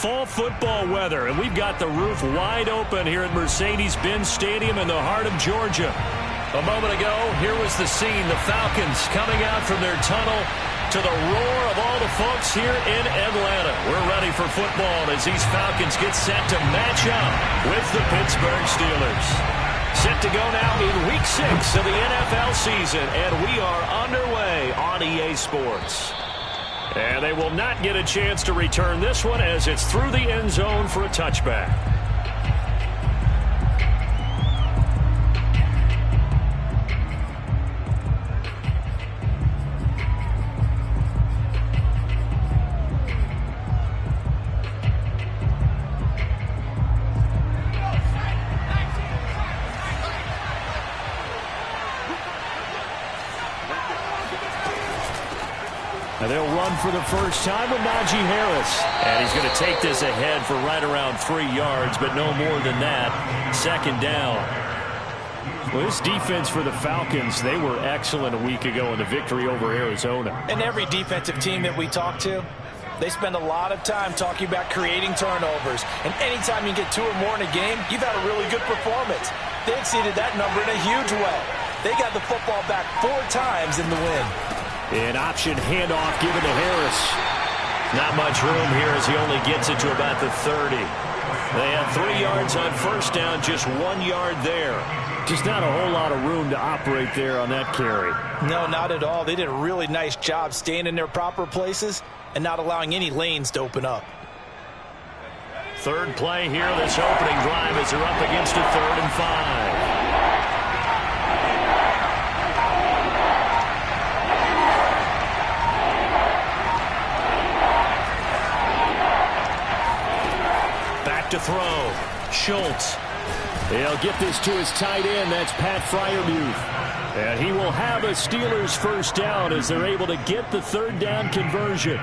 fall football weather, and we've got the roof wide open here at Mercedes-Benz Stadium in the heart of Georgia. A moment ago, here was the scene. The Falcons coming out from their tunnel to the roar of all the folks here in Atlanta. We're ready for football as these Falcons get set to match up with the Pittsburgh Steelers. Set to go now in Week 6 of the NFL season, and we are underway on EA Sports. And they will not get a chance to return this one as it's through the end zone for a touchback. And they'll run for the first time with Najee Harris. And he's going to take this ahead for right around 3 yards, but no more than that. Second down. Well, this defense for the Falcons, they were excellent a week ago in the victory over Arizona. And every defensive team that we talk to, they spend a lot of time talking about creating turnovers. And anytime you get 2 or more in a game, you've had a really good performance. They exceeded that number in a huge way. They got the football back 4 times in the win. An option handoff given to Harris. Not much room here as he only gets it to about the 30. They have 3 yards on first down, just 1 yard there. Just not a whole lot of room to operate there on that carry. No, not at all. They did a really nice job staying in their proper places and not allowing any lanes to open up. Third play here, this opening drive as they're up against a 3rd and 5. To throw. Schultz. They'll get this to his tight end. That's Pat Freiermuth. And he will have a Steelers first down as they're able to get the 3rd down conversion.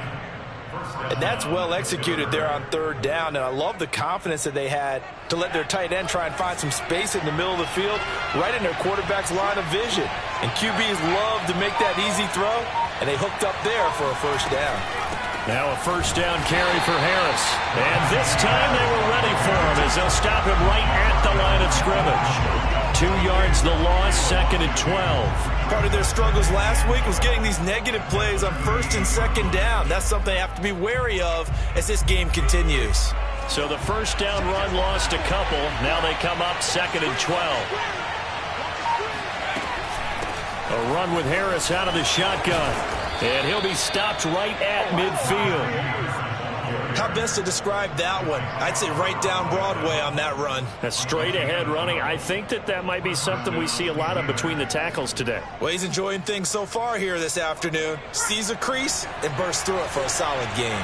And that's well executed there on 3rd down. And I love the confidence that they had to let their tight end try and find some space in the middle of the field, right in their quarterback's line of vision. And QBs love to make that easy throw, and they hooked up there for a first down. Now a first down carry for Harris. And this time they were ready for him as they'll stop him right at the line of scrimmage. 2 yards the loss, 2nd and 12. Part of their struggles last week was getting these negative plays on 1st and 2nd down. That's something they have to be wary of as this game continues. So the first down run lost a couple. Now they come up 2nd and 12. A run with Harris out of the shotgun. And he'll be stopped right at midfield. How best to describe that one? I'd say right down Broadway on that run. A straight ahead running. I think that might be something we see a lot of between the tackles today. Well, he's enjoying things so far here this afternoon. Sees a crease and bursts through it for a solid gain.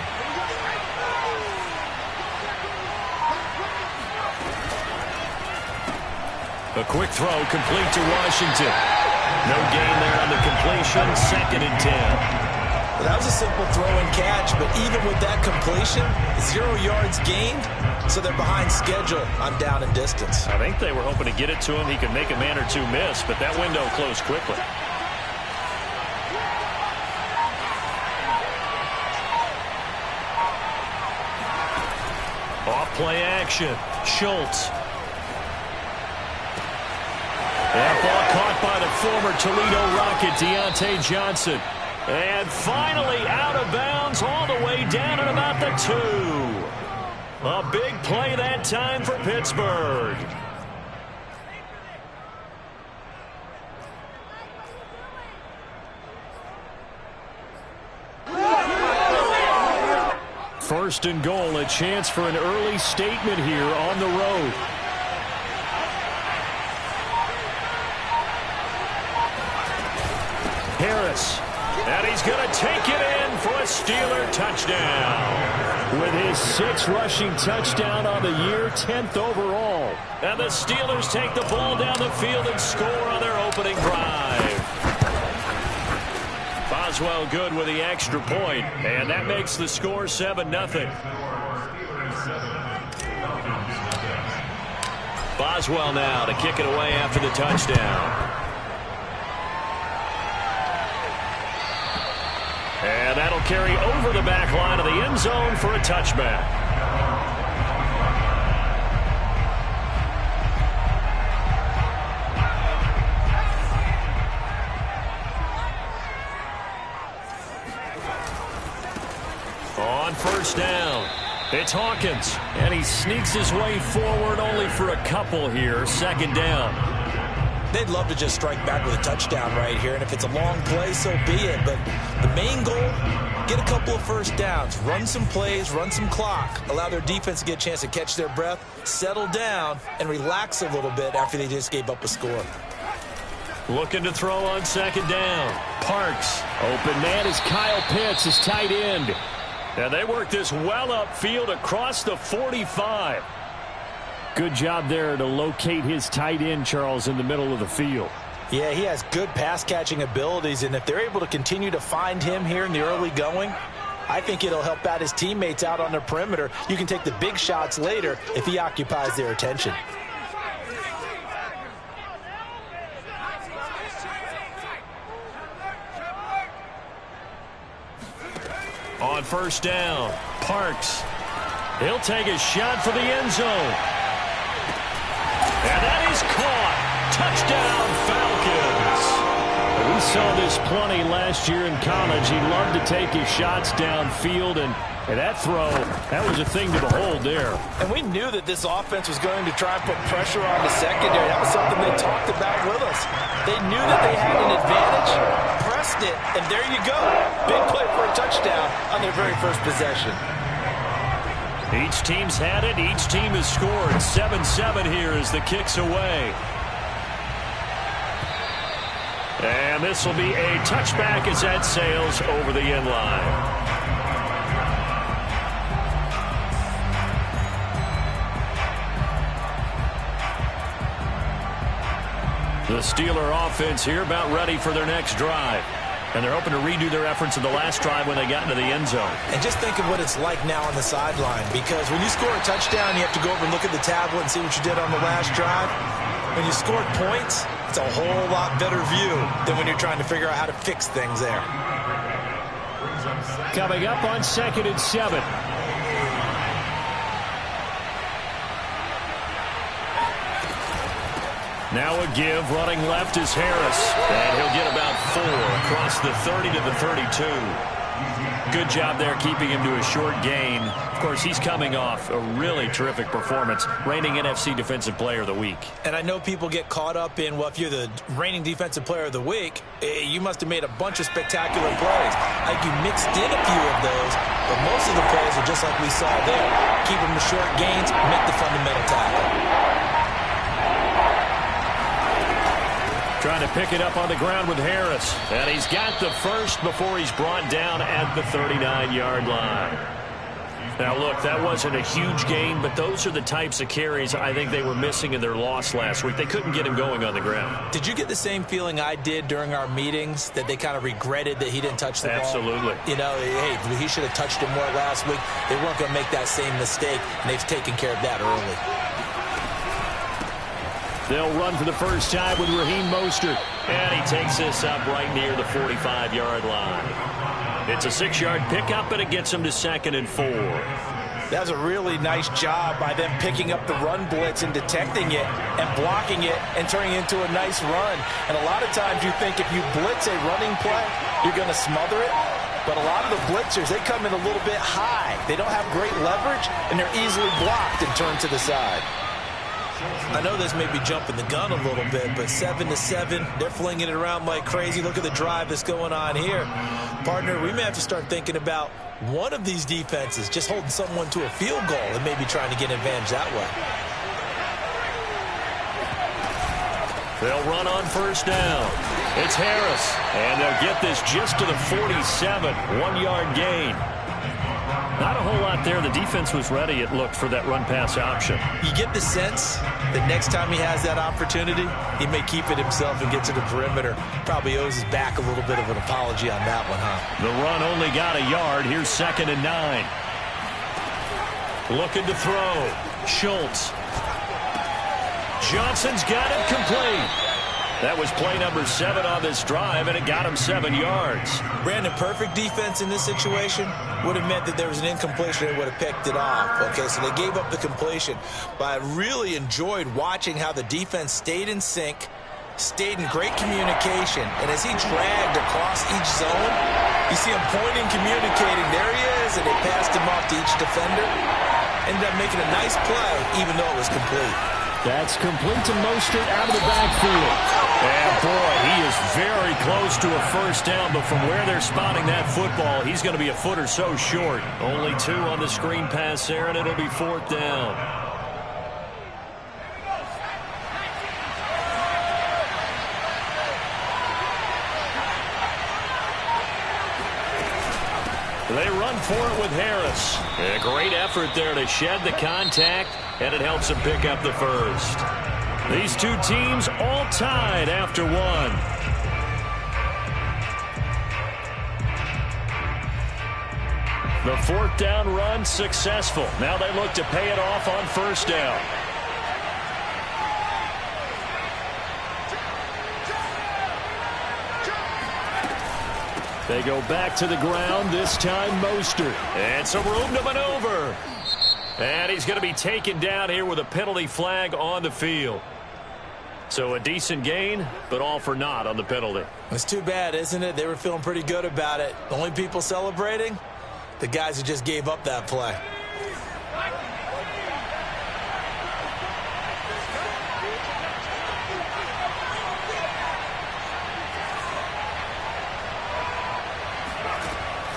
A quick throw complete to Washington. No gain there on the completion, 2nd and 10. Well, that was a simple throw and catch, but even with that completion, 0 yards gained, so they're behind schedule on down and distance. I think they were hoping to get it to him. He could make a man or two miss, but that window closed quickly. Off play action, Schultz. That ball caught by the former Toledo Rocket, Deontay Johnson. And finally out of bounds all the way down at about the 2. A big play that time for Pittsburgh. First and goal, a chance for an early statement here on the road. Harris, and he's going to take it in for a Steeler touchdown. With his 6th rushing touchdown on the year, 10th overall. And the Steelers take the ball down the field and score on their opening drive. Boswell good with the extra point, and that makes the score 7-0. Boswell now to kick it away after the touchdown. And that'll carry over the back line of the end zone for a touchback. It's Hawkins, and he sneaks his way forward only for a couple here. Second down. They'd love to just strike back with a touchdown right here, and if it's a long play, so be it. But the main goal, get a couple of first downs, run some plays, run some clock, allow their defense to get a chance to catch their breath, settle down, and relax a little bit after they just gave up a score. Looking to throw on second down. Parks. Open man is Kyle Pitts, his tight end. And they work this well upfield across the 45. Good job there to locate his tight end, Charles, in the middle of the field. Yeah, he has good pass-catching abilities, and if they're able to continue to find him here in the early going, I think it'll help out his teammates out on the perimeter. You can take the big shots later if he occupies their attention. On first down, Parks. He'll take a shot for the end zone. And that is caught. Touchdown, Falcons. We saw this plenty last year in college. He loved to take his shots downfield, and that throw, that was a thing to behold there. And we knew that this offense was going to try and put pressure on the secondary. That was something they talked about with us. They knew that they had an advantage, pressed it, and there you go. Big play for a touchdown on their very first possession. Each team's had it. Each team has scored. 7-7 here as the kick's away. And this will be a touchback as that sails over the end line. The Steeler offense here about ready for their next drive. And they're hoping to redo their efforts in the last drive when they got into the end zone. And just think of what it's like now on the sideline, because when you score a touchdown, you have to go over and look at the tablet and see what you did on the last drive. When you scored points, it's a whole lot better view than when you're trying to figure out how to fix things there. Coming up on 2nd and 7. Now a give, running left is Harris. And he'll get about 4 across the 30 to the 32. Good job there keeping him to a short gain. Of course, he's coming off a really terrific performance, reigning NFC Defensive Player of the Week. And I know people get caught up in, well, if you're the reigning Defensive Player of the Week, you must have made a bunch of spectacular plays. Like you mixed in a few of those, but most of the plays are just like we saw there. Keep them to short gains, make the fundamental tackle. Trying to pick it up on the ground with Harris. And he's got the first before he's brought down at the 39-yard line. Now, look, that wasn't a huge gain, but those are the types of carries I think they were missing in their loss last week. They couldn't get him going on the ground. Did you get the same feeling I did during our meetings, that they kind of regretted that he didn't touch the ball? Absolutely. You know, hey, he should have touched it more last week. They weren't going to make that same mistake, and they've taken care of that early. They'll run for the first time with Raheem Mostert. And he takes this up right near the 45-yard line. It's a 6-yard pickup, and it gets him to 2nd and 4. That was a really nice job by them picking up the run blitz and detecting it and blocking it and turning it into a nice run. And a lot of times you think if you blitz a running play, you're going to smother it. But a lot of the blitzers, they come in a little bit high. They don't have great leverage, and they're easily blocked and turned to the side. I know this may be jumping the gun a little bit, but 7-7, they're flinging it around like crazy. Look at the drive that's going on here. Partner, we may have to start thinking about one of these defenses just holding someone to a field goal and maybe trying to get an advantage that way. They'll run on first down. It's Harris, and they'll get this just to the 47, 1-yard gain. Not a whole lot there. The defense was ready, it looked, for that run-pass option. You get the sense that next time he has that opportunity, he may keep it himself and get to the perimeter. Probably owes his back a little bit of an apology on that one, huh? The run only got a yard. Here's 2nd and 9. Looking to throw. Schultz. Johnson's got it complete. That was play number 7 on this drive, and it got him 7 yards. Brandon, perfect defense in this situation would have meant that there was an incompletion. They would have picked it off. Okay, so they gave up the completion. But I really enjoyed watching how the defense stayed in sync, stayed in great communication, and as he dragged across each zone, You see him pointing, communicating. There he is, and they passed him off to each defender. Ended up making a nice play, even though it was complete. That's complete to Mostert out of the backfield. And boy, he is very close to a first down, but from where they're spotting that football, he's going to be a foot or so short. Only 2 on the screen pass there, and it'll be 4th down. They run for it with Harris. A great effort there to shed the contact, and it helps him pick up the first. These two teams all tied after 1. The 4th down run successful. Now they look to pay it off on first down. They go back to the ground, this time Mostert. And some room to maneuver. And he's going to be taken down here with a penalty flag on the field. So a decent gain, but all for naught on the penalty. It's too bad, isn't it? They were feeling pretty good about it. The only people celebrating? The guys who just gave up that play.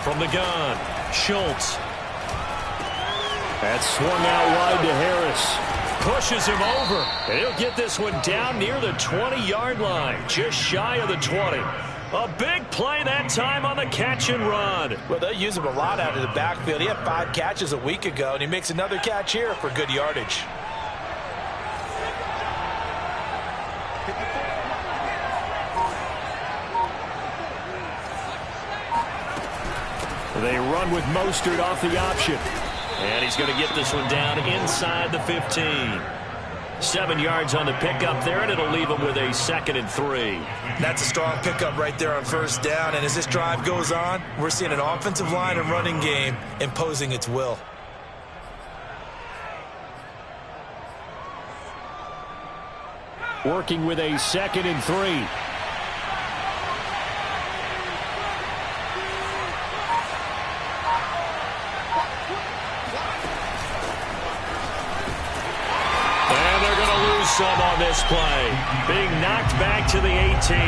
From the gun, Schultz. That's swung out wide to Harris. Pushes him over. And he'll get this one down near the 20-yard line. Just shy of the 20. A big play that time on the catch and run. Well, they use him a lot out of the backfield. He had 5 catches a week ago, and he makes another catch here for good yardage. They run with Mostert off the option. And he's going to get this one down inside the 15. 7 yards on the pickup there, and it'll leave him with a 2nd and 3. That's a strong pickup right there on first down. And as this drive goes on, we're seeing an offensive line and running game imposing its will. Working with a 2nd and 3. Some on this play, being knocked back to the 18.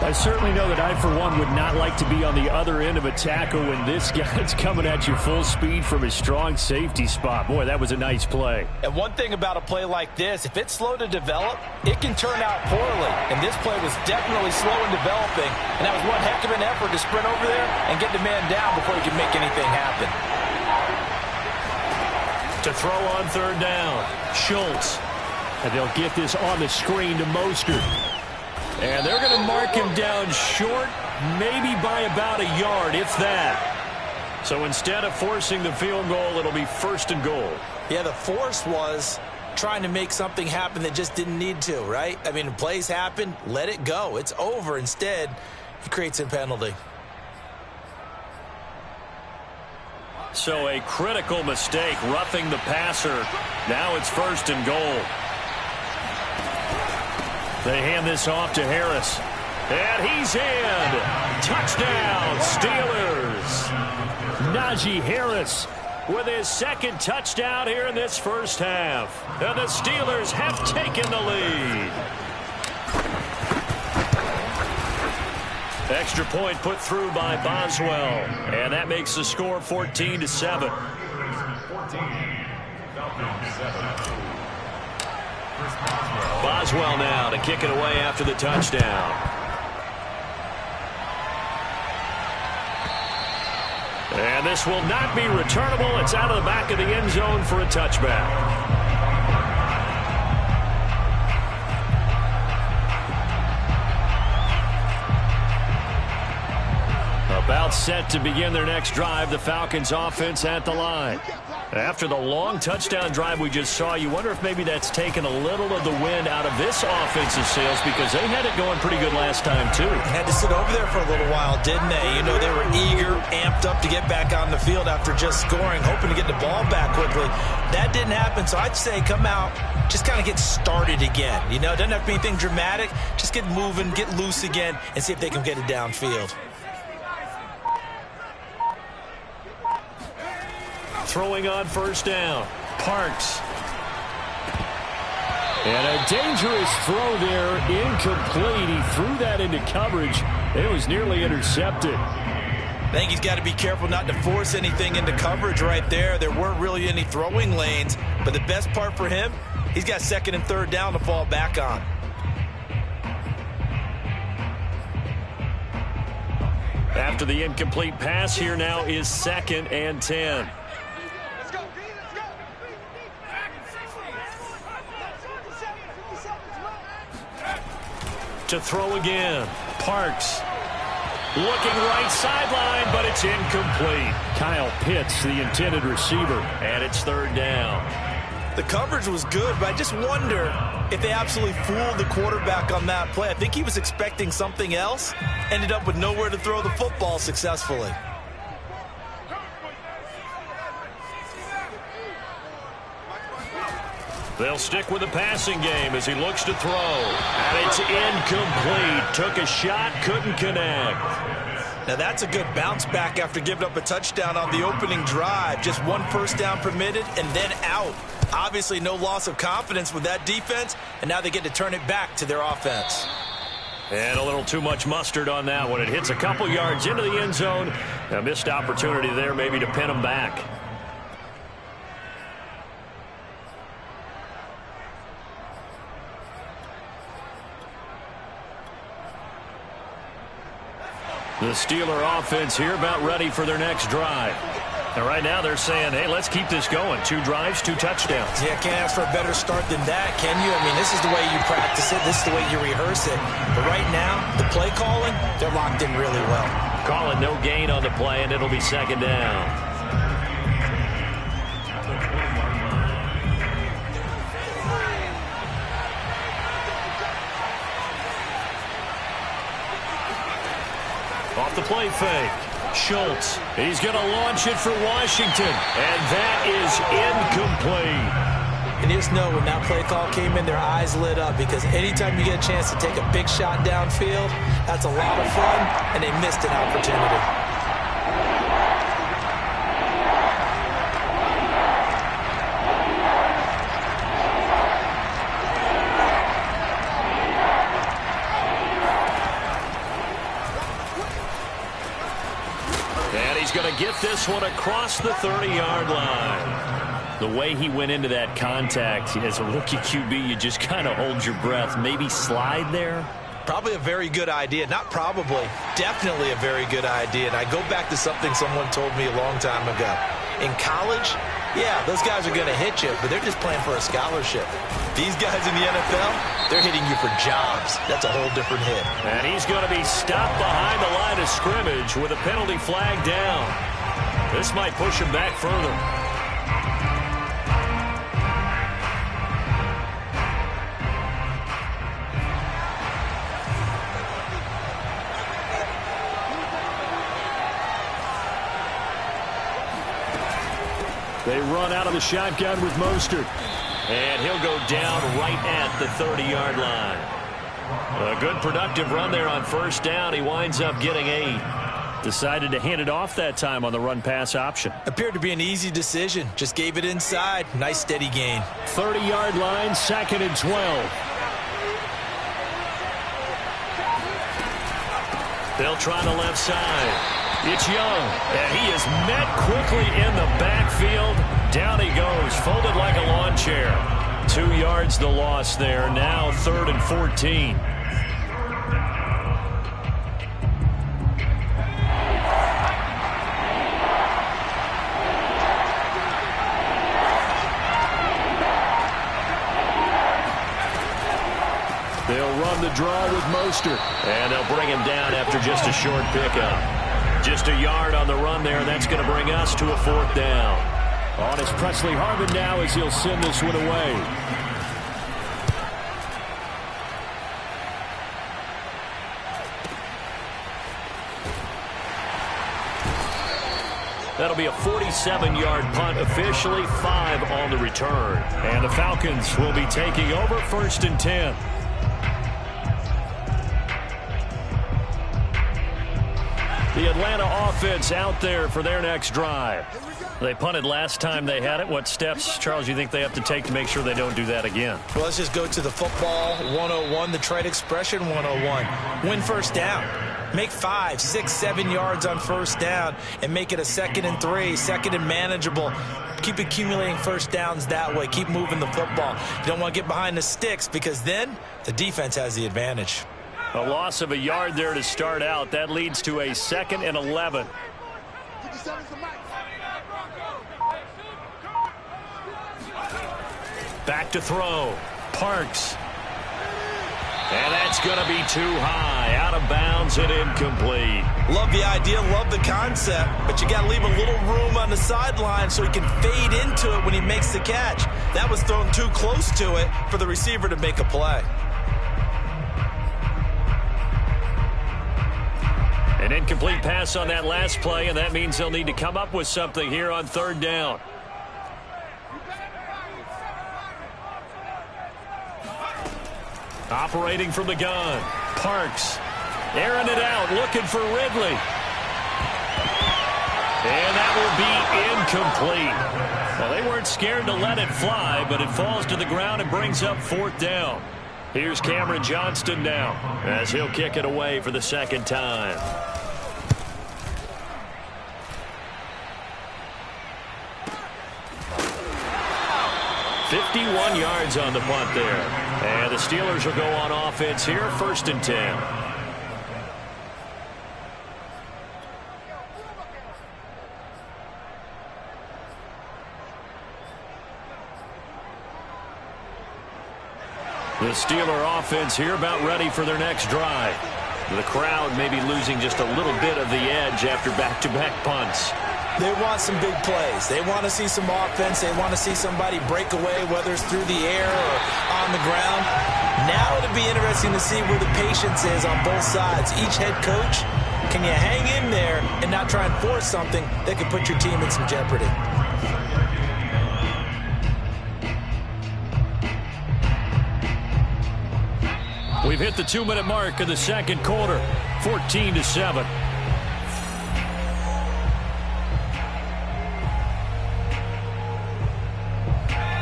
I certainly know that I, for one, would not like to be on the other end of a tackle when this guy's coming at you full speed from his strong safety spot. Boy, that was a nice play. And one thing about a play like this, if it's slow to develop, it can turn out poorly. And this play was definitely slow in developing, and that was one heck of an effort to sprint over there and get the man down before he could make anything happen. To throw on 3rd down, Schultz. And they'll get this on the screen to Mostert. And they're going to mark him down short, maybe by about a yard, if that. So instead of forcing the field goal, it'll be 1st and goal. Yeah, the force was trying to make something happen that just didn't need to, right? I mean, plays happen, let it go. It's over. Instead, he creates a penalty. So a critical mistake, roughing the passer. Now it's 1st and goal. They hand this off to Harris. And he's in. Touchdown, Steelers. Najee Harris with his 2nd touchdown here in this first half. And the Steelers have taken the lead. Extra point put through by Boswell. And that makes the score 14-7. Boswell now to kick it away after the touchdown. And this will not be returnable. It's out of the back of the end zone for a touchback. About set to begin their next drive, the Falcons offense at the line. After the long touchdown drive we just saw, you wonder if maybe that's taken a little of the wind out of this offensive sails, because they had it going pretty good last time too. Had to sit over there for a little while, didn't they? You know, they were eager, amped up to get back on the field after just scoring, hoping to get the ball back quickly. That didn't happen, so I'd say come out, just kind of get started again. You know, it doesn't have to be anything dramatic. Just get moving, get loose again, and see if they can get it downfield. throwing on first down. Parks. And a dangerous throw there, incomplete. He threw that into coverage. It was nearly intercepted. I think he's got to be careful not to force anything into coverage right there. There weren't really any throwing lanes, but the best part for him, he's got second and third down to fall back on. After the incomplete pass, here now is 2nd and 10. To throw again. Parks. Looking right sideline, but it's incomplete. Kyle Pitts, the intended receiver, and it's 3rd down. The coverage was good, but I just wonder if they absolutely fooled the quarterback on that play. I think he was expecting something else, ended up with nowhere to throw the football successfully. They'll stick with the passing game as he looks to throw. And it's incomplete. Took a shot, couldn't connect. Now that's a good bounce back after giving up a touchdown on the opening drive. Just 1 first down permitted and then out. Obviously no loss of confidence with that defense, and now they get to turn it back to their offense. And a little too much mustard on that one. It hits a couple yards into the end zone. A missed opportunity there maybe to pin them back. The Steeler offense here about ready for their next drive. And right now they're saying, hey, let's keep this going. 2 drives, 2 touchdowns. Yeah, can't ask for a better start than that, can you? I mean, this is the way you practice it. This is the way you rehearse it. But right now, the play calling, they're locked in really well. Calling no gain on the play, and it'll be 2nd down. Off the play fake. Schultz. He's going to launch it for Washington. And that is incomplete. And you just know when that play call came in, their eyes lit up, because anytime you get a chance to take a big shot downfield, that's a lot of fun, and they missed an opportunity. Going to get this one across the 30-yard line. The way he went into that contact, as a rookie QB, you just kind of hold your breath. Maybe slide there? Probably a very good idea. Not probably. Definitely a very good idea. And I go back to something someone told me a long time ago. In college, yeah, those guys are going to hit you, but they're just playing for a scholarship. These guys in the NFL, they're hitting you for jobs. That's a whole different hit. And he's going to be stopped behind the line of scrimmage with a penalty flag down. This might push him back further. They run out of the shotgun with Mostert. And he'll go down right at the 30-yard line. A good productive run there on first down. He winds up getting 8. Decided to hand it off that time on the run-pass option. Appeared to be an easy decision. Just gave it inside. Nice steady gain. 30-yard line, 2nd and 12. They'll try the left side. It's Young, and he is met quickly in the backfield. Down he goes, folded like a lawn chair. 2 yards the loss there. Now 3rd and 14. They'll run the draw with Mostert, and they'll bring him down after just a short pickup. Just a yard on the run there, and that's going to bring us to a 4th down. On is Presley Harvin now as he'll send this one away. That'll be a 47-yard punt, officially 5 on the return. And the Falcons will be taking over 1st and 10. The Atlanta offense out there for their next drive. They punted last time they had it. What steps, Charles, you think they have to take to make sure they don't do that again? Well, let's just go to the football 101, the trade expression 101. Win first down. Make 5, 6, 7 yards on first down and make it a 2nd and 3, 2nd and manageable. Keep accumulating first downs that way. Keep moving the football. You don't want to get behind the sticks because then the defense has the advantage. A loss of a yard there to start out. That leads to a 2nd and 11. Back to throw. Parks. And that's going to be too high. Out of bounds and incomplete. Love the idea, love the concept, but you got to leave a little room on the sideline so he can fade into it when he makes the catch. That was thrown too close to it for the receiver to make a play. An incomplete pass on that last play, and that means they'll need to come up with something here on 3rd down. Operating from the gun. Parks. Airing it out. Looking for Ridley. And that will be incomplete. Well, they weren't scared to let it fly, but it falls to the ground and brings up 4th down. Here's Cameron Johnston now as he'll kick it away for the 2nd time. "51 yards on the punt there. And the Steelers will go on offense here, 1st and 10. The Steeler offense here about ready for their next drive. The crowd may be losing just a little bit of the edge after back-to-back punts. They want some big plays. They want to see some offense. They want to see somebody break away, whether it's through the air or on the ground. Now it'll be interesting to see where the patience is on both sides. Each head coach, can you hang in there and not try and force something that could put your team in some jeopardy? We've hit the 2-minute mark of the 2nd quarter, 14-7.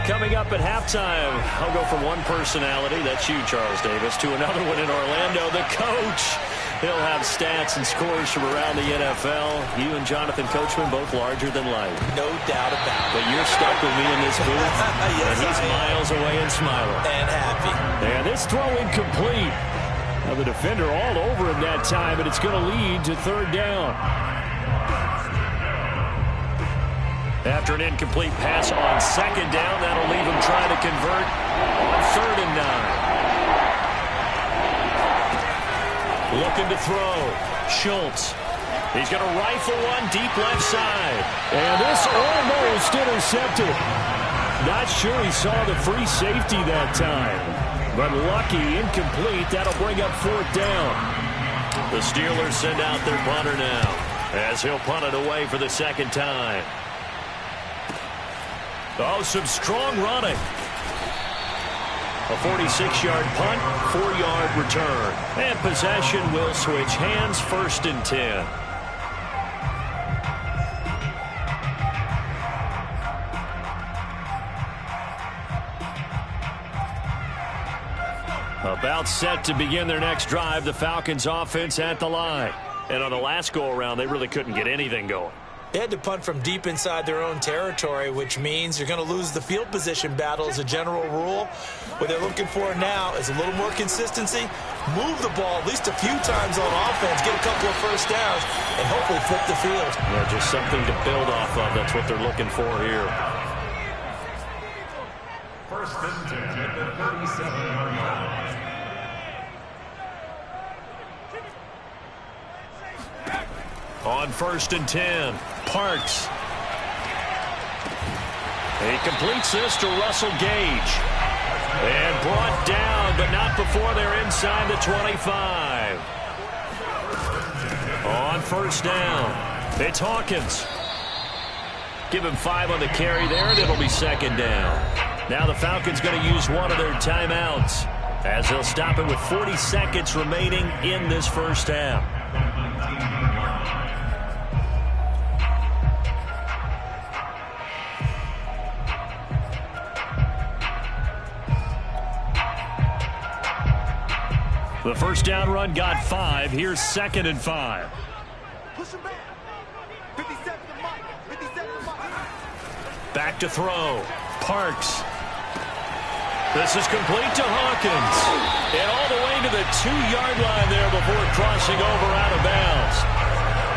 Coming up at halftime, I'll go from one personality, that's you, Charles Davis, to another one in Orlando, the coach. He'll have stats and scores from around the NFL. You and Jonathan Coachman, both larger than life. No doubt about it. But you're stuck with me in this booth, yes, and he's miles away and smiling. And happy. And this throw incomplete. Now the defender all over him that time, and it's going to lead to 3rd down. After an incomplete pass on 2nd down, that'll leave him trying to convert on 3rd and 9. Looking to throw. Schultz. He's going to rifle one deep left side. And this almost intercepted. Not sure he saw the free safety that time. But lucky, incomplete. That'll bring up 4th down. The Steelers send out their punter now as he'll punt it away for the 2nd time. Oh, some strong running. A 46-yard punt, 4-yard return. And possession will switch hands, 1st and 10. About set to begin their next drive, the Falcons offense at the line. And on the last go-around, they really couldn't get anything going. They had to punt from deep inside their own territory, which means you're going to lose the field position battle as a general rule. What they're looking for now is a little more consistency, move the ball at least a few times on offense, get a couple of first downs, and hopefully flip the field. Yeah, just something to build off of. That's what they're looking for here. 1st and 10 at the 37-yard line. On 1st and 10, Parks. He completes this to Russell Gage. And brought down, but not before they're inside the 25. On 1st down, it's Hawkins. Give him 5 on the carry there, and it'll be 2nd down. Now the Falcons going to use one of their timeouts as they'll stop it with 40 seconds remaining in this first half. The first down run got 5. Here's 2nd and 5. Back to throw. Parks. This is complete to Hawkins. And all the way to the 2-yard line there before crossing over out of bounds.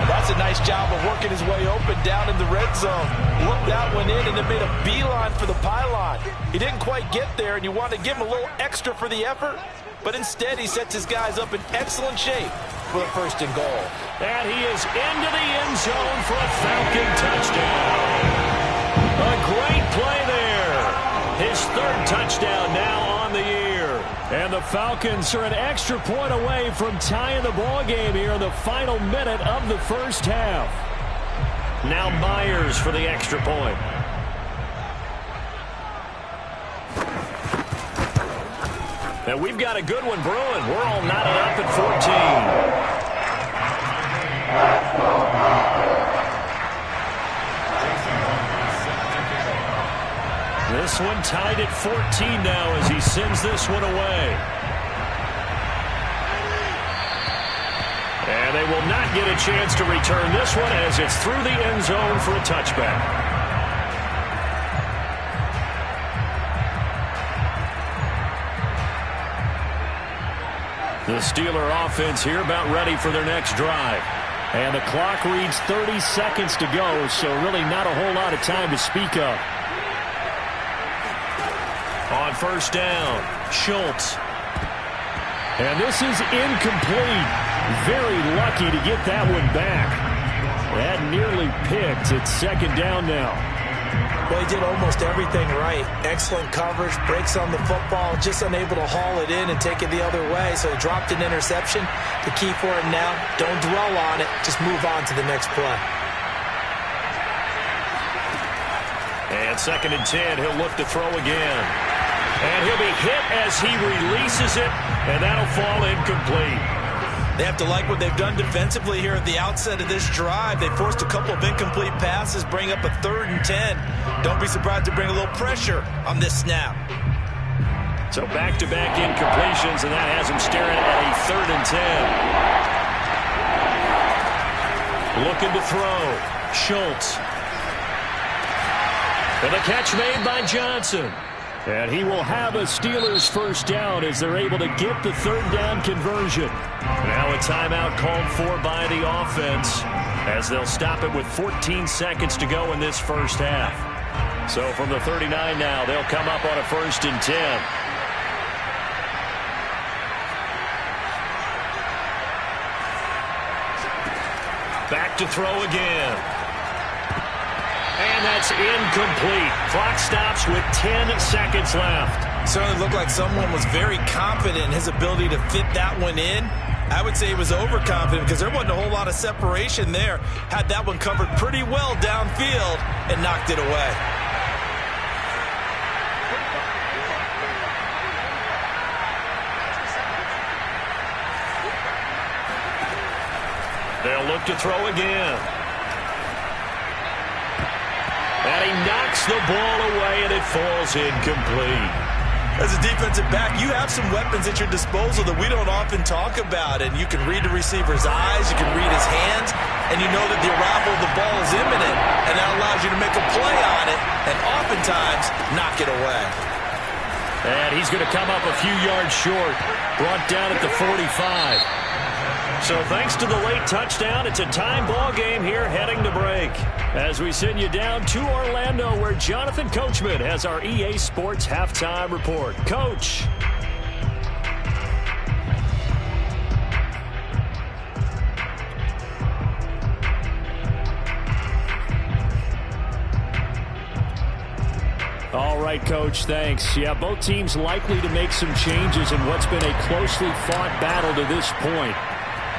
That's a nice job of working his way open down in the red zone. Looked that one in and then made a beeline for the pylon. He didn't quite get there, and you want to give him a little extra for the effort. But instead, he sets his guys up in excellent shape for the 1st and goal. And he is into the end zone for a Falcon touchdown. A great play there. His 3rd touchdown now on the year. And the Falcons are an extra point away from tying the ball game here in the final minute of the first half. Now Myers for the extra point. And we've got a good one brewing. We're all knotted up at 14. This one tied at 14 now as he sends this one away. And they will not get a chance to return this one as it's through the end zone for a touchback. The Steeler offense here about ready for their next drive. And the clock reads 30 seconds to go, so really not a whole lot of time to speak of. On 1st down, Schultz. And this is incomplete. Very lucky to get that one back. That nearly picked. It's 2nd down now. Well, he did almost everything right. Excellent coverage, breaks on the football, just unable to haul it in and take it the other way. So he dropped an interception. The key for him now, don't dwell on it. Just move on to the next play. And 2nd and 10, he'll look to throw again. And he'll be hit as he releases it, and that'll fall incomplete. They have to like what they've done defensively here at the outset of this drive. They forced a couple of incomplete passes, bring up a 3rd and 10. Don't be surprised to bring a little pressure on this snap. So back-to-back incompletions, and that has him staring at a 3rd and 10. Looking to throw. Schultz. And the catch made by Johnson. And he will have a Steelers 1st down as they're able to get the 3rd down conversion. Now a timeout called for by the offense as they'll stop it with 14 seconds to go in this first half. So from the 39 now, they'll come up on a 1st and 10. Back to throw again. And that's incomplete. Clock stops with 10 seconds left. Certainly looked like someone was very confident in his ability to fit that one in. I would say he was overconfident because there wasn't a whole lot of separation there. Had that one covered pretty well downfield and knocked it away. They'll look to throw again. And he knocks the ball away, and it falls incomplete. As a defensive back, you have some weapons at your disposal that we don't often talk about. And you can read the receiver's eyes, you can read his hands, and you know that the arrival of the ball is imminent. And that allows you to make a play on it, and oftentimes knock it away. And he's going to come up a few yards short. Brought down at the 45. So thanks to the late touchdown, it's a time ball game here heading to break. As we send you down to Orlando, where Jonathan Coachman has our EA Sports Halftime Report. Coach. All right, Coach, thanks. Yeah, both teams likely to make some changes in what's been a closely fought battle to this point.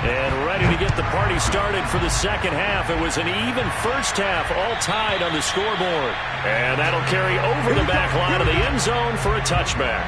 And ready to get the party started for the second half. It was an even first half, all tied on the scoreboard. And that'll carry over the back line of the end zone for a touchback.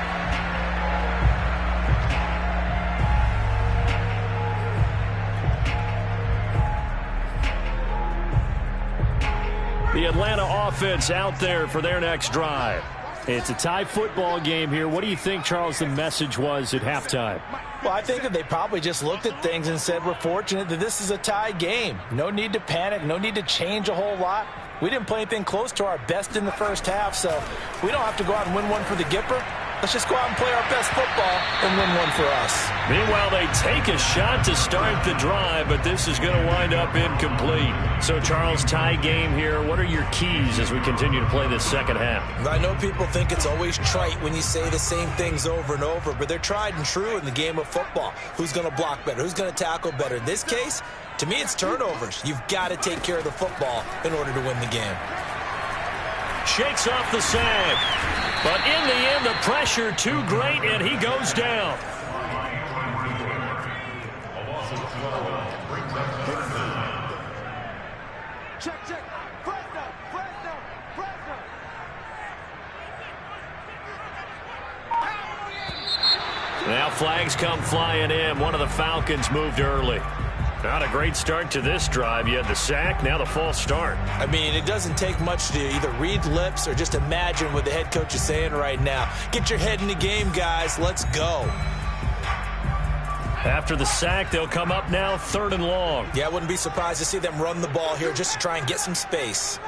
The Atlanta offense out there for their next drive. It's a tie football game here. What do you think, Charles, the message was at halftime? Well, I think that they probably just looked at things and said, we're fortunate that this is a tie game. No need to panic. No need to change a whole lot. We didn't play anything close to our best in the first half, so we don't have to go out and win one for the Gipper. Let's just go out and play our best football and win one for us. Meanwhile, they take a shot to start the drive, but this is going to wind up incomplete. So, Charles, tie game here. What are your keys as we continue to play this second half? I know people think it's always trite when you say the same things over and over, but they're tried and true in the game of football. Who's going to block better? Who's going to tackle better? In this case, to me, it's turnovers. You've got to take care of the football in order to win the game. Shakes off the sag. But in the end, the pressure too great, and he goes down. Check. Fresno. Now flags come flying in. One of the Falcons moved early. Not a great start to this drive. You had the sack, now the false start. I mean, it doesn't take much to either read lips or just imagine what the head coach is saying right now. Get your head in the game, guys. Let's go. After the sack, they'll come up now 3rd and long. Yeah, I wouldn't be surprised to see them run the ball here just to try and get some space.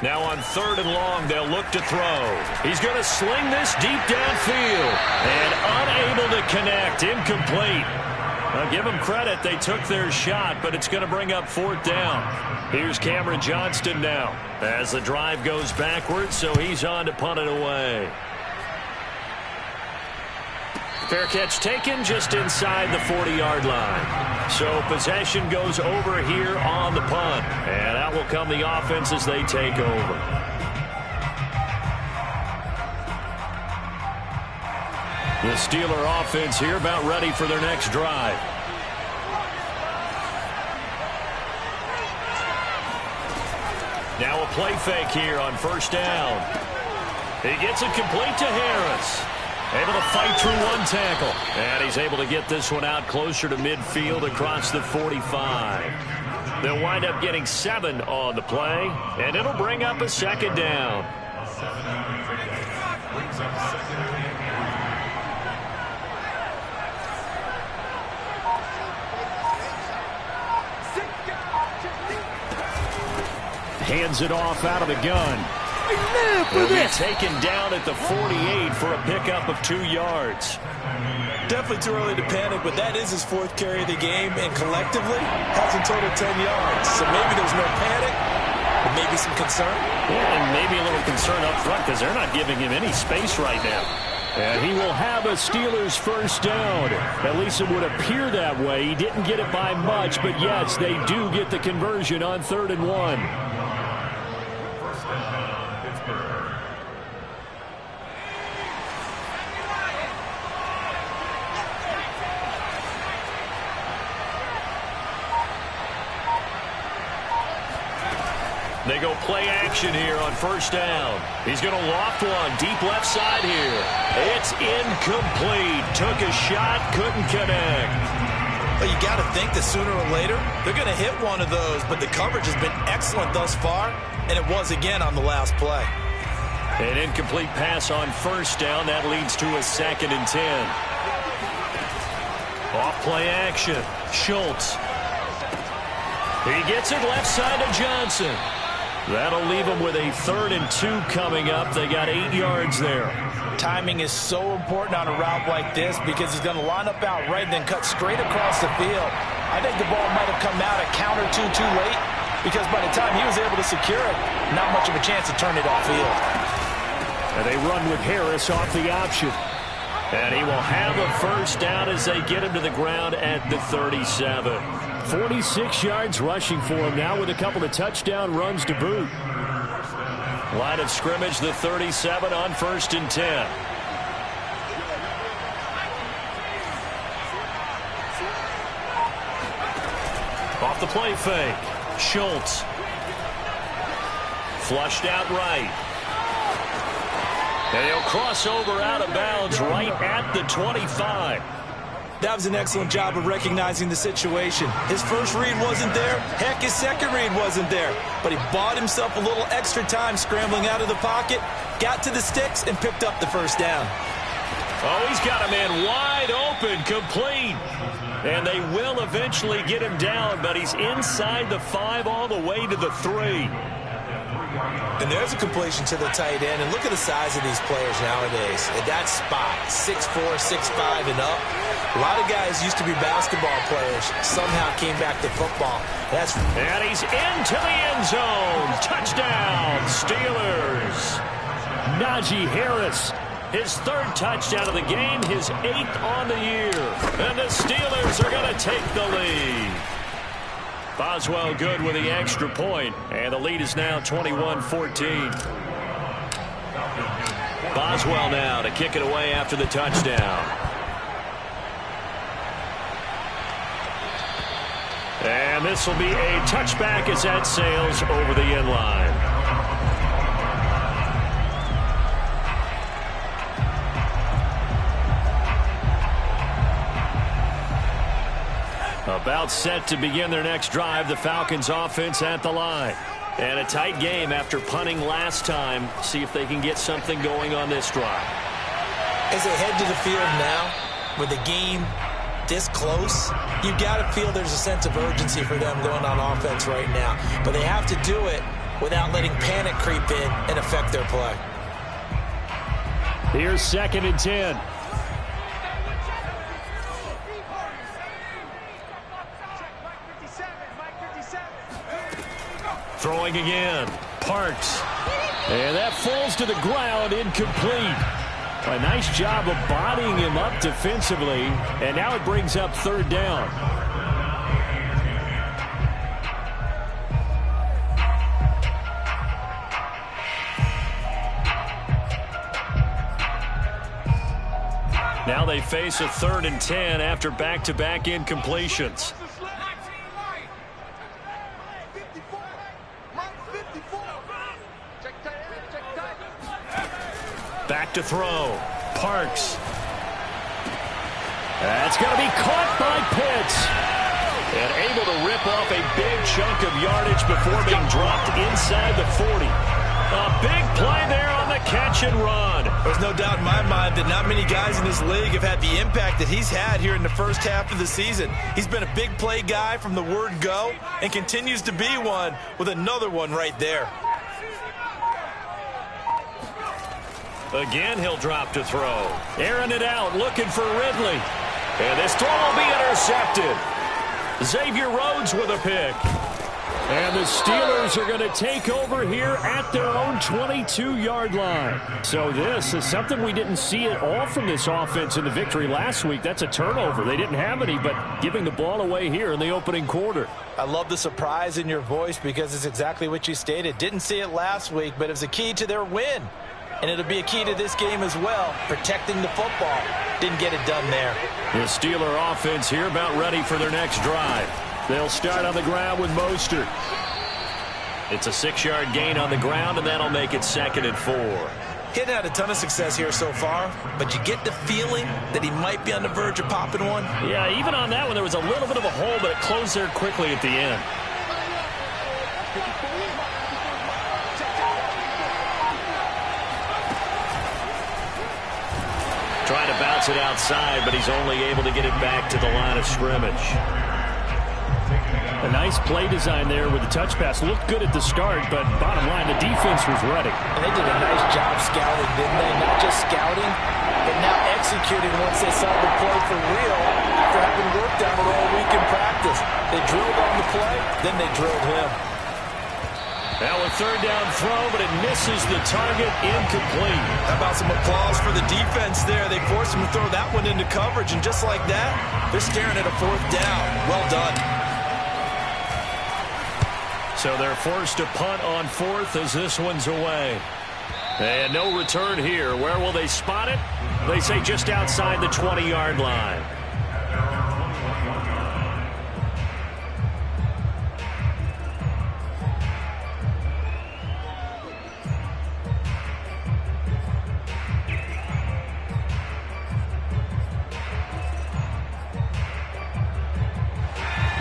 Now on 3rd and long, they'll look to throw. He's going to sling this deep downfield. And unable to connect. Incomplete. I'll give them credit. They took their shot, but it's going to bring up 4th down. Here's Cameron Johnston now as the drive goes backwards, so he's on to punt it away. Fair catch taken just inside the 40-yard line. So possession goes over here on the punt. And out will come the offense as they take over. The Steeler offense here about ready for their next drive. Now a play fake here on 1st down. He gets it complete to Harris. Able to fight through one tackle. And he's able to get this one out closer to midfield across the 45. They'll wind up getting 7 on the play. And it'll bring up a 2nd down. Hands it off out of the gun. Will be taken down at the 48 for a pickup of 2 yards. Definitely too early to panic, but that is his 4th carry of the game, and collectively has a total 10 yards. So maybe there's no panic, but maybe some concern. Yeah, and maybe a little concern up front because they're not giving him any space right now. And he will have a Steelers 1st down. At least it would appear that way. He didn't get it by much, but yes, they do get the conversion on 3rd and 1. They go play action here on 1st down. He's going to loft one deep left side here. It's incomplete. Took a shot, couldn't connect. Well, you got to think that sooner or later they're going to hit one of those, but the coverage has been excellent thus far, and it was again on the last play. An incomplete pass on 1st down. That leads to a 2nd and 10. Off play action. Schultz. He gets it left side to Johnson. That'll leave them with a 3rd and 2 coming up. They got 8 yards there. Timing is so important on a route like this because he's going to line up out right and then cut straight across the field. I think the ball might have come out a count or two too late because by the time he was able to secure it, not much of a chance to turn it off field. And they run with Harris off the option. And he will have a 1st down as they get him to the ground at the 37. 46 yards rushing for him now with a couple of touchdown runs to boot. Line of scrimmage, the 37 on 1st and 10. Off the play fake. Schultz. Flushed out right. And he'll cross over out of bounds right at the 25. That was an excellent job of recognizing the situation. His first read wasn't there. Heck, his second read wasn't there. But he bought himself a little extra time scrambling out of the pocket, got to the sticks, and picked up the first down. Oh, he's got a man wide open, complete. And they will eventually get him down, but he's inside the 5 all the way to the 3. And there's a completion to the tight end. And look at the size of these players nowadays. At that spot, 6'4", 6'5", and up. A lot of guys used to be basketball players, somehow came back to football. And he's into the end zone. Touchdown, Steelers. Najee Harris, his 3rd touchdown of the game, his 8th on the year. And the Steelers are going to take the lead. Boswell good with the extra point, and the lead is now 21-14. Boswell now to kick it away after the touchdown. And this will be a touchback as that sails over the end line. About set to begin their next drive, the Falcons offense at the line. And a tight game after punting last time. See if they can get something going on this drive. As they head to the field now, with the game this close, you got to feel there's a sense of urgency for them going on offense right now. But they have to do it without letting panic creep in and affect their play. Here's 2nd and 10. Throwing again. Parks. And that falls to the ground, incomplete. A nice job of bodying him up defensively. And now it brings up 3rd down. Now they face a 3rd and 10 after back-to-back incompletions. Back to throw. Parks. That's going to be caught by Pitts. And able to rip off a big chunk of yardage before being dropped inside the 40. A big play there on the catch and run. There's no doubt in my mind that not many guys in this league have had the impact that he's had here in the first half of the season. He's been a big play guy from the word go and continues to be one with another one right there. Again, he'll drop to throw. Airing it out, looking for Ridley. And this throw will be intercepted. Xavier Rhodes with a pick. And the Steelers are going to take over here at their own 22-yard line. So this is something we didn't see at all from this offense in the victory last week. That's a turnover. They didn't have any, but giving the ball away here in the opening quarter. I love the surprise in your voice because it's exactly what you stated. Didn't see it last week, but it was a key to their win. And it'll be a key to this game as well, protecting the football. Didn't get it done there. The Steeler offense here about ready for their next drive. They'll start on the ground with Mostert. It's a 6-yard gain on the ground, and that'll make it 2nd and 4. He hadn't had a ton of success here so far, but you get the feeling that he might be on the verge of popping one. Yeah, even on that one, there was a little bit of a hole, but it closed there quickly at the end. Trying to bounce it outside, but he's only able to get it back to the line of scrimmage. A nice play design there with the touch pass. Looked good at the start, but bottom line, the defense was ready. And they did a nice job scouting, didn't they? Not just scouting, but now executing once they saw the play for real after having worked on it all week in practice. They drilled on the play, then they drilled him. Now a 3rd down throw, but it misses the target, incomplete. How about some applause for the defense there? They forced him to throw that one into coverage, and just like that, they're staring at a 4th down. Well done. So they're forced to punt on 4th as this one's away. And no return here. Where will they spot it? They say just outside the 20-yard line.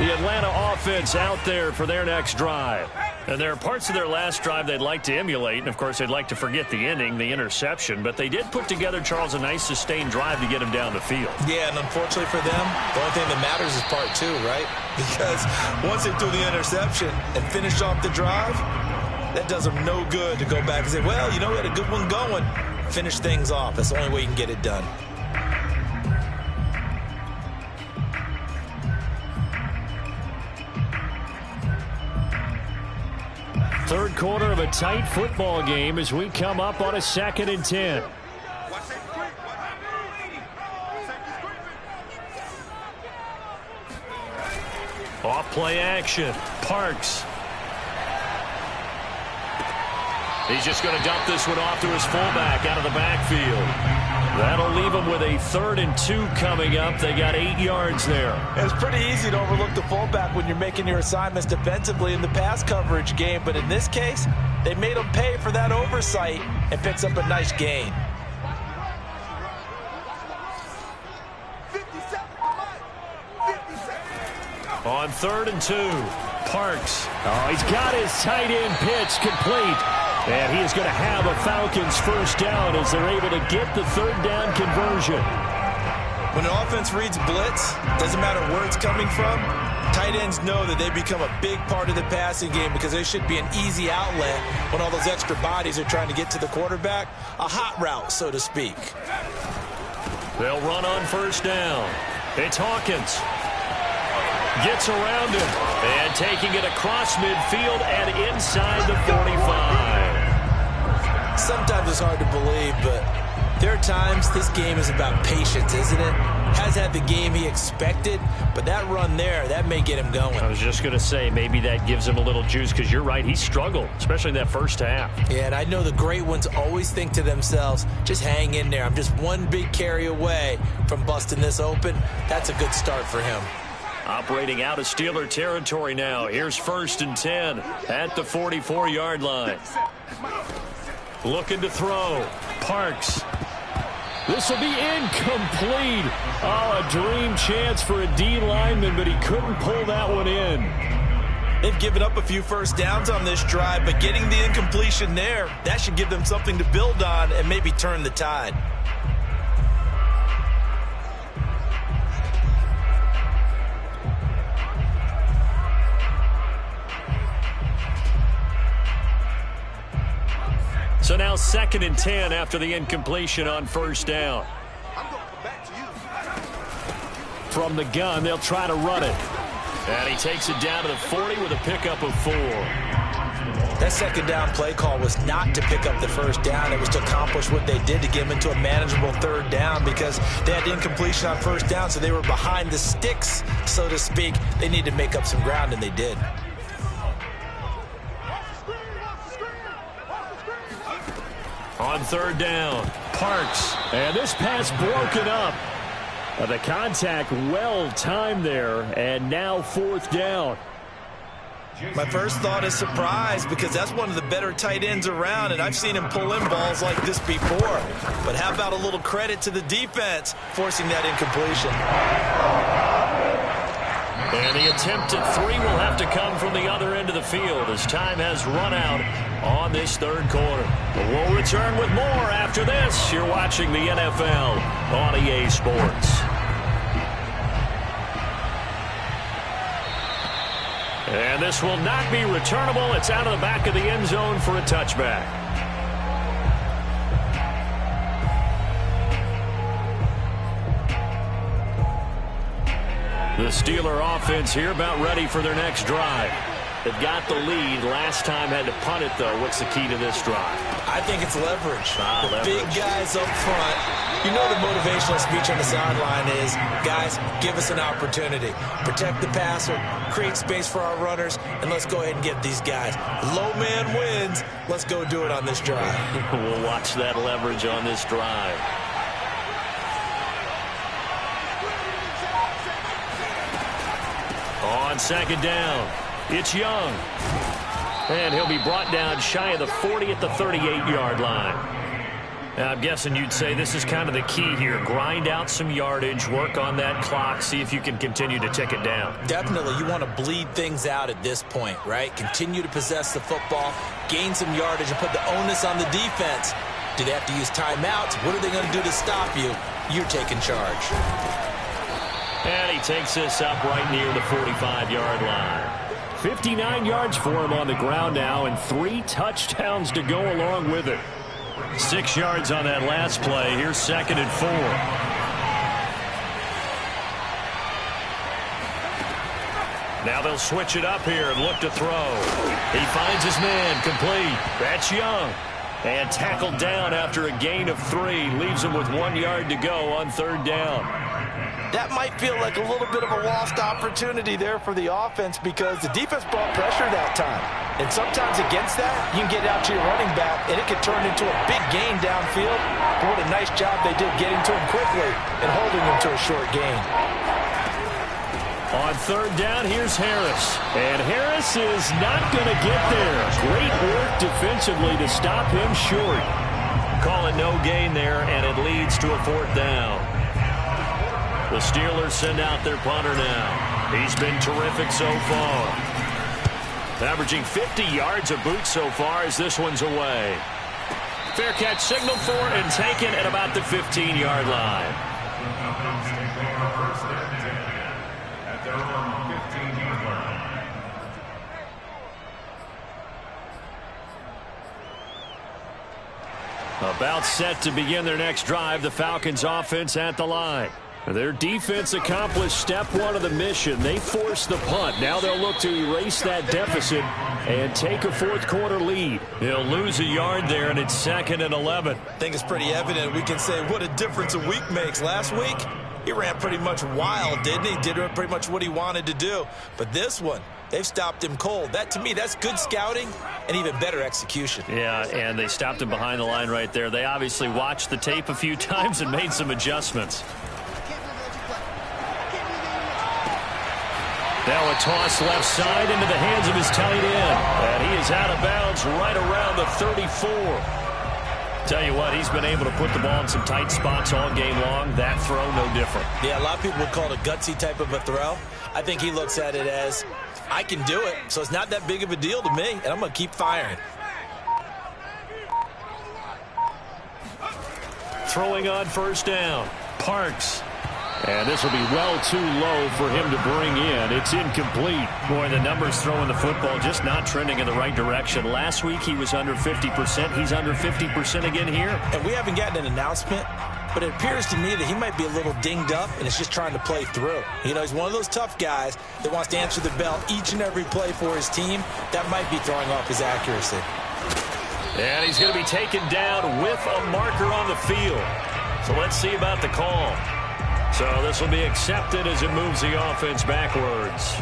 The Atlanta offense out there for their next drive. And there are parts of their last drive they'd like to emulate. And, of course, they'd like to forget the ending, the interception. But they did put together, Charles, a nice sustained drive to get him down the field. Yeah, and unfortunately for them, the only thing that matters is part two, right? Because once they threw the interception and finished off the drive, that does them no good to go back and say, well, you know, we had a good one going. Finish things off. That's the only way you can get it done. Third quarter of a tight football game as we come up on a 2nd and 10. Off play action. Parks. He's just going to dump this one off to his fullback out of the backfield. That'll leave him with a 3rd and 2 coming up. They got 8 yards there. It's pretty easy to overlook the fullback when you're making your assignments defensively in the pass coverage game. But in this case, they made him pay for that oversight and picks up a nice gain. On 3rd and 2, Parks. Oh, he's got his tight end pitch complete. And he is going to have a Falcons first down as they're able to get the 3rd down conversion. When an offense reads blitz, doesn't matter where it's coming from, tight ends know that they become a big part of the passing game because they should be an easy outlet when all those extra bodies are trying to get to the quarterback. A hot route, so to speak. They'll run on first down. It's Hawkins. Gets around him and taking it across midfield and inside the 45. Sometimes it's hard to believe, but there are times this game is about patience, isn't it? Has had the game he expected, but that run there, that may get him going. I was just going to say, maybe that gives him a little juice because you're right, he struggled, especially in that first half. Yeah, and I know the great ones always think to themselves, just hang in there. I'm just one big carry away from busting this open. That's a good start for him. Operating out of Steeler territory now. Here's 1st and 10 at the 44-yard line. Looking to throw. Parks. This will be incomplete. Oh, a dream chance for a D lineman, but he couldn't pull that one in. They've given up a few first downs on this drive, but getting the incompletion there, that should give them something to build on and maybe turn the tide. So now 2nd and 10 after the incompletion on first down. From the gun, they'll try to run it. And he takes it down to the 40 with a pickup of 4. That second down play call was not to pick up the first down. It was to accomplish what they did to get them into a manageable 3rd down because they had incompletion on first down, so they were behind the sticks, so to speak. They needed to make up some ground, and they did. On 3rd down, Parks. And this pass broken up. The contact well timed there, and now 4th down. My first thought is surprise because that's one of the better tight ends around, and I've seen him pull in balls like this before. But how about a little credit to the defense forcing that incompletion? And the attempt at 3 will have to come from the other end of the field as time has run out on this 3rd quarter. But we'll return with more after this. You're watching the NFL on EA Sports. And this will not be returnable. It's out of the back of the end zone for a touchback. The Steeler offense here about ready for their next drive. They've got the lead. Last time had to punt it, though. What's the key to this drive? I think it's leverage. Leverage. Big guys up front. You know the motivational speech on the sideline is, guys, give us an opportunity. Protect the passer, create space for our runners, and let's go ahead and get these guys. Low man wins. Let's go do it on this drive. We'll watch that leverage on this drive. On 2nd down, it's Young. And he'll be brought down shy of the 40 at the 38-yard line. I'm guessing you'd say this is kind of the key here. Grind out some yardage, work on that clock, see if you can continue to tick it down. Definitely, you want to bleed things out at this point, right? Continue to possess the football, gain some yardage, and put the onus on the defense. Do they have to use timeouts? What are they going to do to stop you? You're taking charge. And he takes this up right near the 45-yard line. 59 yards for him on the ground now, and 3 touchdowns to go along with it. 6 yards on that last play. Here's 2nd and 4. Now they'll switch it up here and look to throw. He finds his man, complete. That's Young. And tackled down after a gain of 3. Leaves him with 1 yard to go on 3rd down. That might feel like a little bit of a lost opportunity there for the offense because the defense brought pressure that time. And sometimes against that, you can get out to your running back, and it could turn into a big gain downfield. But what a nice job they did getting to him quickly and holding him to a short gain. On 3rd down, here's Harris. And Harris is not going to get there. Great work defensively to stop him short. Call it no gain there, and it leads to a 4th down. The Steelers send out their punter now. He's been terrific so far. Averaging 50 yards a boot so far as this one's away. Fair catch signaled for and taken at about the 15-yard line. At their own 15-yard line. About set to begin their next drive, the Falcons offense at the line. Their defense accomplished step 1 of the mission. They forced the punt. Now they'll look to erase that deficit and take a 4th quarter lead. They'll lose a yard there, and it's 2nd and 11. I think it's pretty evident. We can say what a difference a week makes. Last week, he ran pretty much wild, didn't he? Did pretty much what he wanted to do. But this one, they've stopped him cold. That, to me, that's good scouting and even better execution. Yeah, and they stopped him behind the line right there. They obviously watched the tape a few times and made some adjustments. Now a toss left side into the hands of his tight end. And he is out of bounds right around the 34. Tell you what, he's been able to put the ball in some tight spots all game long. That throw, no different. Yeah, a lot of people would call it a gutsy type of a throw. I think he looks at it as, I can do it, so it's not that big of a deal to me, and I'm going to keep firing. Throwing on 1st down. Parks. And this will be well too low for him to bring in. It's incomplete. Boy, the numbers throwing the football just not trending in the right direction. Last week he was under 50%. He's under 50% again here. And we haven't gotten an announcement, but it appears to me that he might be a little dinged up and is just trying to play through. You know, he's one of those tough guys that wants to answer the bell each and every play for his team. That might be throwing off his accuracy. And he's going to be taken down with a marker on the field. So let's see about the call. So this will be accepted as it moves the offense backwards.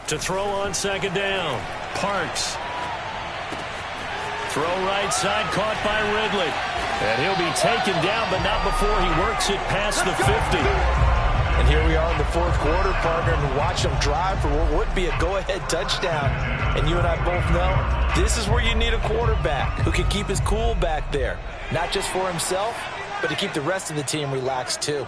To throw on 2nd down. Parks. Throw right side, caught by Ridley. And he'll be taken down, but not before he works it past the 50. And here we are in the 4th quarter, partner, and watch him drive for what would be a go-ahead touchdown. And you and I both know this is where you need a quarterback who can keep his cool back there. Not just for himself, but to keep the rest of the team relaxed too.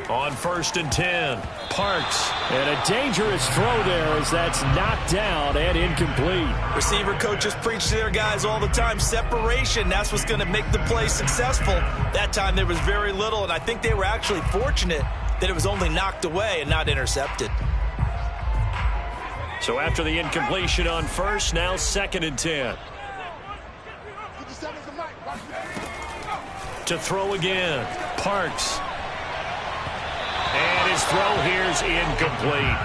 On 1st and 10, Parks. And a dangerous throw there as that's knocked down and incomplete. Receiver coaches preach to their guys all the time. Separation, that's what's going to make the play successful. That time there was very little, and I think they were actually fortunate that it was only knocked away and not intercepted. So after the incompletion on 1st, now 2nd and 10. To throw again, Parks. And his throw here's incomplete.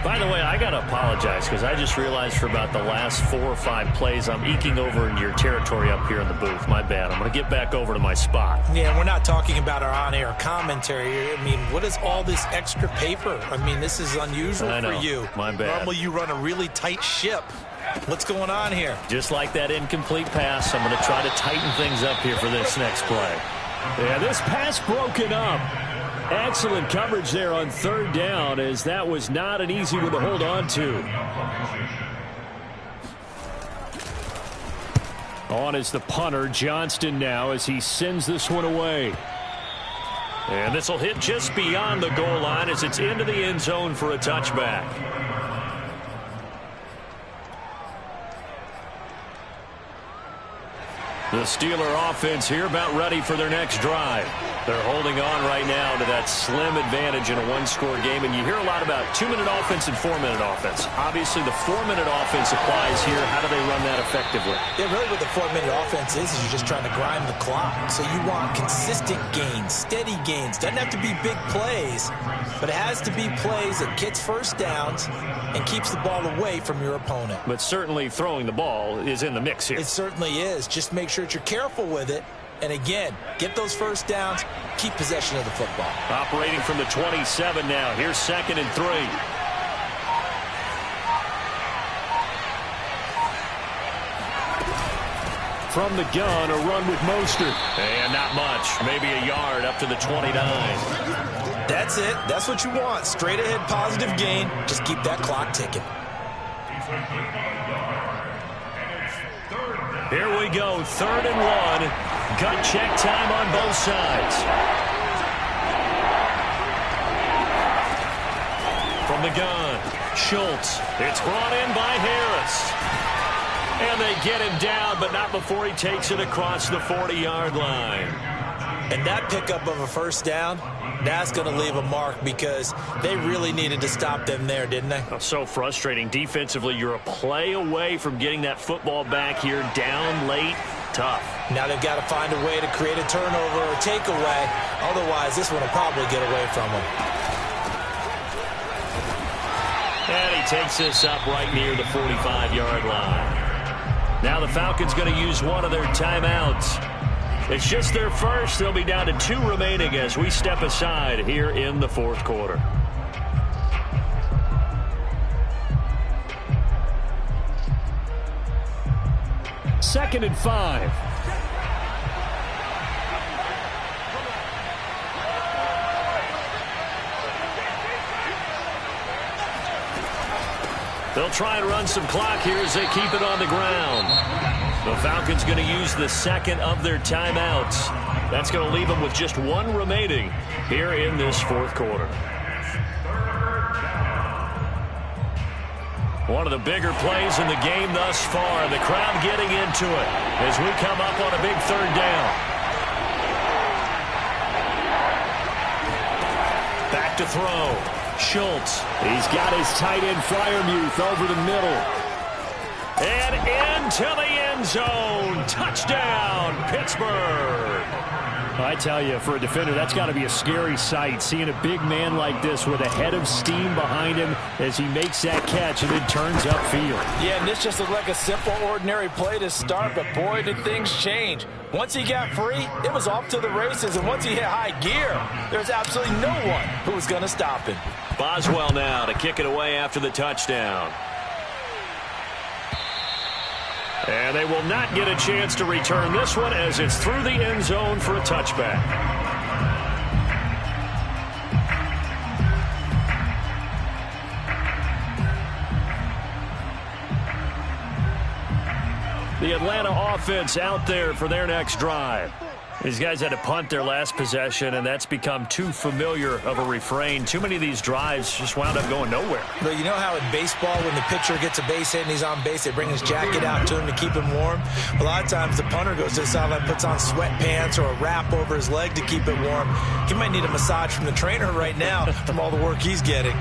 By the way, I got to apologize because I just realized for about the last 4 or 5 plays, I'm eking over into your territory up here in the booth. My bad. I'm going to get back over to my spot. Yeah, we're not talking about our on-air commentary here. I mean, what is all this extra paper? I mean, this is unusual for you. My bad. Normally you run a really tight ship. What's going on here? Just like that incomplete pass, I'm going to try to tighten things up here for this next play. Yeah, this pass broken up. Excellent coverage there on 3rd down, as that was not an easy one to hold on to. On is the punter, Johnston, now as he sends this one away. And this will hit just beyond the goal line as it's into the end zone for a touchback. The Steeler offense here about ready for their next drive. They're holding on right now to that slim advantage in a one-score game. And you hear a lot about 2-minute offense and 4-minute offense. Obviously, the 4-minute offense applies here. How do they run that effectively? Yeah, really what the 4-minute offense is you're just trying to grind the clock. So you want consistent gains, steady gains. Doesn't have to be big plays, but it has to be plays that gets first downs and keeps the ball away from your opponent. But certainly throwing the ball is in the mix here. It certainly is. Just make sure that you're careful with it. And again, get those first downs, keep possession of the football. Operating from the 27 now. Here's 2nd and 3. From the gun, a run with Mostert. And not much. Maybe a yard up to the 29. That's it. That's what you want. Straight ahead positive gain. Just keep that clock ticking. Here we go. 3rd and 1. Gut check time on both sides. From the gun, Schultz. It's brought in by Harris. And they get him down, but not before he takes it across the 40-yard line. And that pickup of a first down, that's going to leave a mark because they really needed to stop them there, didn't they? So frustrating. Defensively, you're a play away from getting that football back here down late. Tough. Now they've got to find a way to create a turnover or takeaway. Otherwise, this one will probably get away from them. And he takes this up right near the 45-yard line. Now the Falcons going to use one of their timeouts. It's just their first. They'll be down to 2 remaining as we step aside here in the 4th quarter. Second and 5. They'll try and run some clock here as they keep it on the ground. The Falcons going to use the 2nd of their timeouts. That's going to leave them with just 1 remaining here in this 4th quarter. One of the bigger plays in the game thus far. The crowd getting into it as we come up on a big 3rd down. Back to throw. Schultz. He's got his tight end Freiermuth over the middle. And into the end zone. Touchdown, Pittsburgh. I tell you, for a defender, that's got to be a scary sight, seeing a big man like this with a head of steam behind him as he makes that catch and then turns upfield. Yeah, and this just looked like a simple, ordinary play to start, but boy, did things change. Once he got free, it was off to the races, and once he hit high gear, there's absolutely no one who was going to stop him. Boswell now to kick it away after the touchdown. And they will not get a chance to return this one as it's through the end zone for a touchback. The Atlanta offense out there for their next drive. These guys had to punt their last possession, and that's become too familiar of a refrain. Too many of these drives just wound up going nowhere. But you know how in baseball, when the pitcher gets a base hit and he's on base, they bring his jacket out to him to keep him warm? A lot of times the punter goes to the sideline, puts on sweatpants or a wrap over his leg to keep it warm. He might need a massage from the trainer right now from all the work he's getting.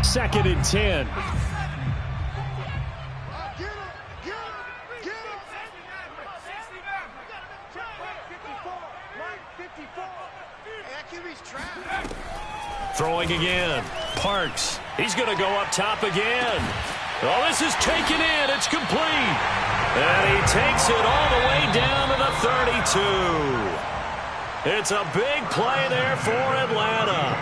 Second and 10. Throwing again. Parks. He's going to go up top again. Oh, this is taken in. It's complete. And he takes it all the way down to the 32. It's a big play there for Atlanta.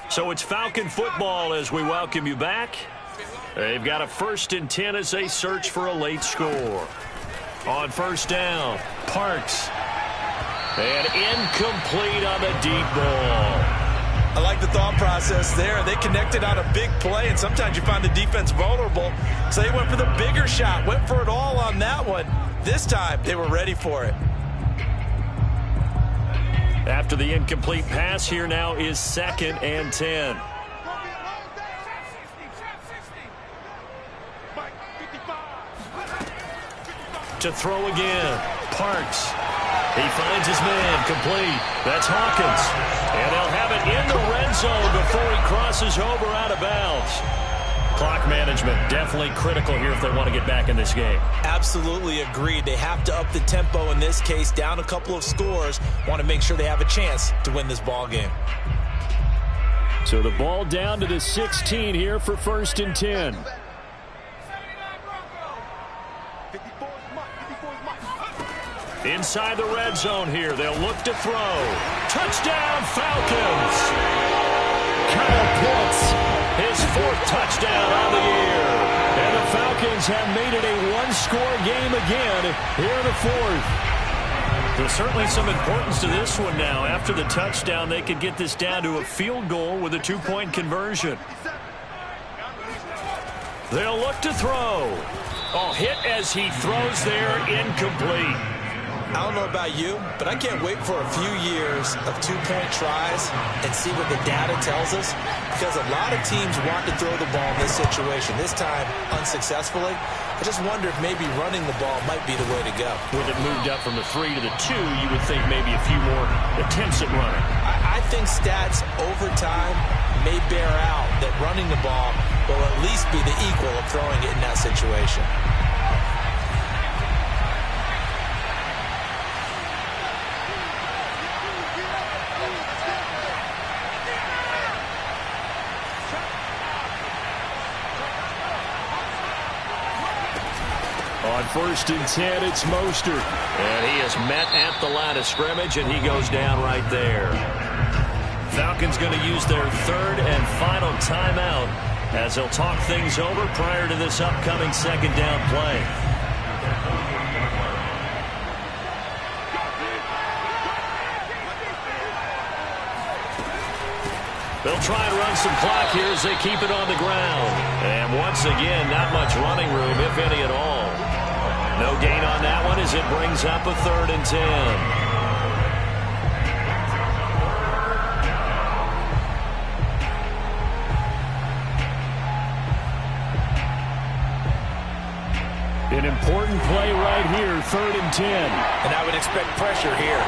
So it's Falcon football as we welcome you back. They've got a 1st and 10 as they search for a late score. On first down, Parks. And incomplete on the deep ball. I like the thought process there. They connected on a big play, and sometimes you find the defense vulnerable. So they went for the bigger shot, went for it all on that one. This time, they were ready for it. After the incomplete pass, here now is 2nd and 10. To throw again, Parks. He finds his man, complete. That's Hawkins. And they'll have it in the red zone before he crosses over out of bounds. Clock management definitely critical here if they want to get back in this game. Absolutely agreed. They have to up the tempo in this case, down a couple of scores. Want to make sure they have a chance to win this ball game. So the ball down to the 16 here for 1st and 10. Inside the red zone here. They'll look to throw. Touchdown, Falcons! Kyle Pitts, his 4th touchdown on the year. And the Falcons have made it a one-score game again here in the 4th. There's certainly some importance to this one now. After the touchdown, they could get this down to a field goal with a 2-point conversion. They'll look to throw. Oh, hit as he throws there, incomplete. I don't know about you, but I can't wait for a few years of 2-point tries and see what the data tells us, because a lot of teams want to throw the ball in this situation. This time, unsuccessfully. I just wonder if maybe running the ball might be the way to go. With it moved up from the 3 to the 2, you would think maybe a few more attempts at running. I think stats over time may bear out that running the ball will at least be the equal of throwing it in that situation. On 1st and 10, it's Mostert. And he is met at the line of scrimmage, and he goes down right there. Falcons going to use their 3rd and final timeout as they'll talk things over prior to this upcoming 2nd down play. They'll try and run some clock here as they keep it on the ground. And once again, not much running room, if any at all. No gain on that one as it brings up a 3rd and 10. An important play right here, 3rd and 10. And I would expect pressure here.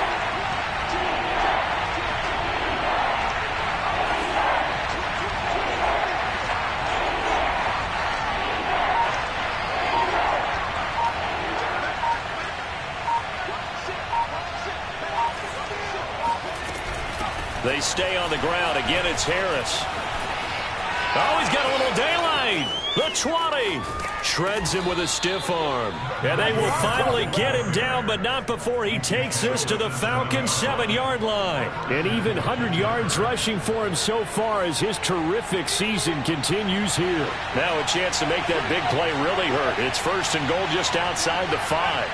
They stay on the ground. Again, it's Harris. Oh, he's got a little daylight. The 20. Shreds him with a stiff arm. And they will finally get him down, but not before he takes this to the Falcons' 7-yard line. And even 100 yards rushing for him so far as his terrific season continues here. Now a chance to make that big play really hurt. It's 1st and goal just outside the 5.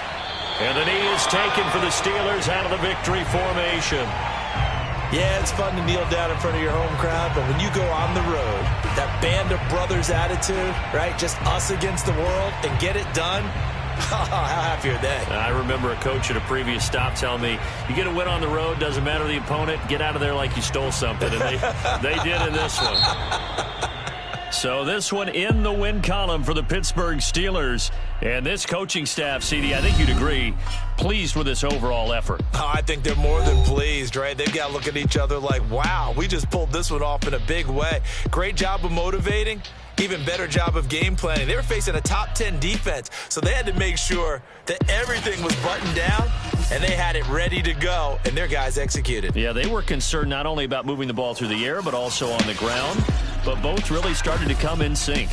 And the knee is taken for the Steelers out of the victory formation. Yeah, it's fun to kneel down in front of your home crowd, but when you go on the road, that band of brothers attitude, right, just us against the world, and get it done, how happy are they? I remember a coach at a previous stop telling me, you get a win on the road, doesn't matter the opponent, get out of there like you stole something, and they did in this one. So this one in the win column for the Pittsburgh Steelers. And this coaching staff, CD, I think you'd agree, pleased with this overall effort. Oh, I think they're more than pleased, right? They've got to look at each other like, wow, we just pulled this one off in a big way. Great job of motivating even better job of game planning. They were facing a top 10 defense, so they had to make sure that everything was buttoned down, and they had it ready to go, and their guys executed. Yeah, they were concerned not only about moving the ball through the air, but also on the ground, but both really started to come in sync.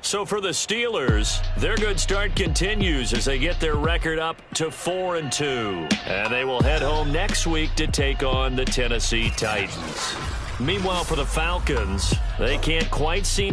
So for the Steelers, their good start continues as they get their record up to 4-2. And they will head home next week to take on the Tennessee Titans. Meanwhile, for the Falcons, they can't quite seem